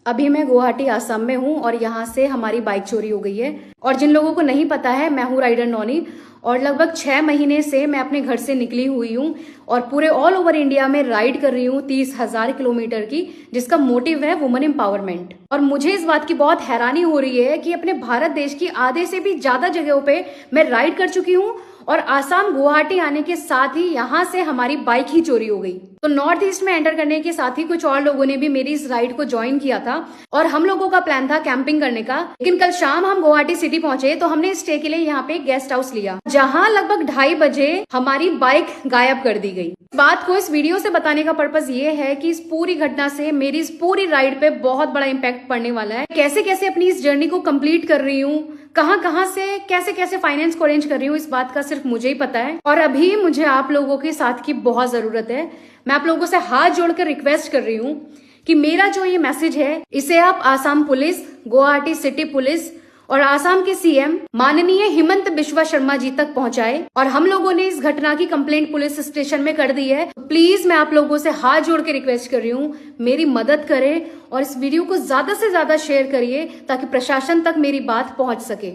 अभी मैं गुवाहाटी असम में हूँ और यहाँ से हमारी बाइक चोरी हो गई है। और जिन लोगों को नहीं पता है, मैं हूँ राइडर नौनी और लगभग 6 महीने से मैं अपने घर से निकली हुई हूँ और पूरे ऑल ओवर इंडिया में राइड कर रही हूँ 30,000 किलोमीटर की, जिसका मोटिव है वुमेन एम्पावरमेंट। और मुझे इस बात की बहुत हैरानी हो रही है कि अपने भारत देश की आधे से भी ज्यादा जगहों पे मैं राइड कर चुकी हूँ और आसाम गुवाहाटी आने के साथ ही यहाँ से हमारी बाइक ही चोरी हो गई। तो नॉर्थ ईस्ट में एंटर करने के साथ ही कुछ और लोगों ने भी मेरी इस राइड को ज्वाइन किया था और हम लोगों का प्लान था कैंपिंग करने का। लेकिन कल शाम हम गुवाहाटी सिटी पहुंचे तो हमने स्टे के लिए यहाँ पे गेस्ट हाउस लिया, जहाँ लगभग 2:30 बजे हमारी बाइक गायब कर दी गई। बात को इस वीडियो से बताने का पर्पज ये है कि इस पूरी घटना से मेरी इस पूरी राइड पे बहुत बड़ा इम्पैक्ट पड़ने वाला है। कैसे कैसे अपनी इस जर्नी को कंप्लीट कर रही हूँ, कहाँ से कैसे कैसे फाइनेंस को अरेंज कर रही हूँ, इस बात का सिर्फ मुझे ही पता है। और अभी मुझे आप लोगों के साथ की बहुत जरूरत है। मैं आप लोगों से हाथ जोड़कर रिक्वेस्ट कर रही हूँ कि मेरा जो ये मैसेज है इसे आप Assam police, Guwahati city police और आसाम के सीएम माननीय हिमंत बिश्वा शर्मा जी तक पहुंचाए। और हम लोगों ने इस घटना की कंप्लेंट पुलिस स्टेशन में कर दी है। प्लीज मैं आप लोगों से हाथ जोड़ के रिक्वेस्ट कर रही हूँ, मेरी मदद करें और इस वीडियो को ज्यादा से ज्यादा शेयर करिए ताकि प्रशासन तक मेरी बात पहुंच सके।